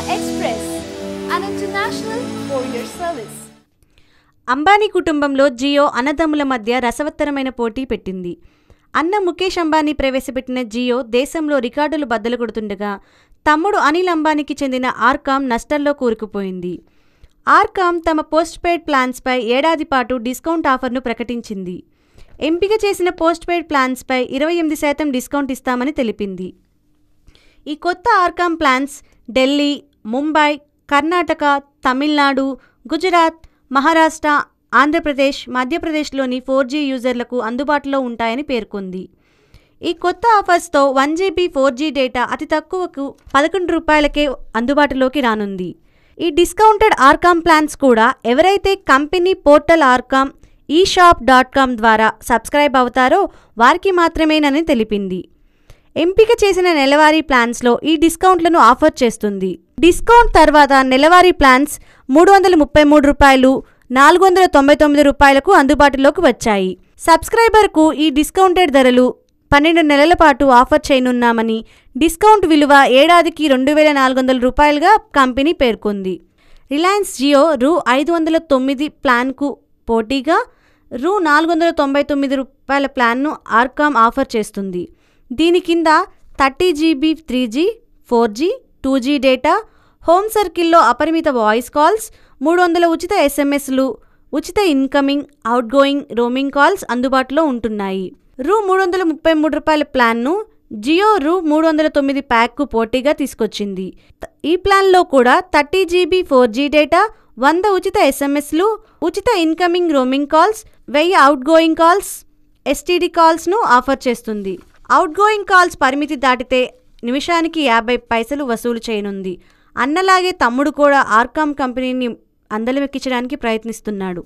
Express, an international courier service. Ambani కుటుంబంలో జియో అన్నదమ్ముల మధ్య రసవత్తరమైన పోటీ పెట్టింది. అన్న ముఖేష్ అంబానీ ప్రవేశపెట్టిన జియో దేశంలో రికార్డులు బద్దలు కొడుతుండగా తమ్ముడు అనిల్ అంబానీకి చెందిన ఆర్కామ్ నష్టాల్లో కూరుకుపోయింది. ఆర్కామ్ తమ పోస్ట్ పెయిడ్ ప్లాన్స్పై ఏడాది పాటు డిస్కౌంట్ ఆఫర్ను ప్రకటించింది. ఎంపిక చేసిన పోస్ట్ పెయిడ్ ప్లాన్స్పై 28% డిస్కౌంట్ ఇస్తామని తెలిపింది. ఈ కొత్త ఆర్కామ్ ప్లాన్స్ ఢిల్లీ, ముంబై, కర్ణాటక, తమిళనాడు, గుజరాత్, మహారాష్ట్ర, ఆంధ్రప్రదేశ్, మధ్యప్రదేశ్లోని 4G యూజర్లకు అందుబాటులో ఉంటాయని పేర్కొంది. ఈ కొత్త ఆఫర్స్తో 1GB 4G డేటా అతి తక్కువకు ₹11కే అందుబాటులోకి రానుంది. ఈ డిస్కౌంటెడ్ ఆర్కామ్ ప్లాన్స్ కూడా ఎవరైతే కంపెనీ పోర్టల్ ఆర్కామ్ eShop.com ద్వారా సబ్స్క్రైబ్ అవుతారో వారికి మాత్రమేనని తెలిపింది. ఎంపిక చేసిన నెలవారీ ప్లాన్స్లో ఈ డిస్కౌంట్లను ఆఫర్ చేస్తుంది. డిస్కౌంట్ తర్వాత నెలవారీ ప్లాన్స్ ₹333, ₹499కు అందుబాటులోకి వచ్చాయి. సబ్స్క్రైబర్కు ఈ డిస్కౌంటెడ్ ధరలు 12 నెలల పాటు ఆఫర్ చేయనున్నామని, డిస్కౌంట్ విలువ ఏడాదికి ₹2400గా కంపెనీ పేర్కొంది. రిలయన్స్ జియో ₹509 ప్లాన్కు పోటీగా ₹499 ప్లాన్ను ఆర్కామ్ ఆఫర్ చేస్తుంది. దీని కింద 30GB 3G, 4G, 2G data, home సర్కిల్లో అపరిమిత వాయిస్ కాల్స్, 300 ఉచిత SMSలు, ఉచిత ఇన్కమింగ్, అవుట్గోయింగ్ రోమింగ్ కాల్స్ అందుబాటులో ఉంటున్నాయి. ₹333 ప్లాన్ను జియో ₹309 ప్యాక్కు పోటీగా తీసుకొచ్చింది. ఈ ప్లాన్లో కూడా 30GB 4G డేటా, 100 ఉచిత SMSలు, ఉచిత incoming roaming calls, 1000 outgoing calls, STD కాల్స్ను ఆఫర్ చేస్తుంది. అవుట్గోయింగ్ కాల్స్ పరిమితి దాటితే నిమిషానికి 50 పైసలు వసూలు చేయనుంది. అన్నలాగే తమ్ముడు కూడా ఆర్కామ్ కంపెనీని అందలమెక్కించడానికి ప్రయత్నిస్తున్నాడు.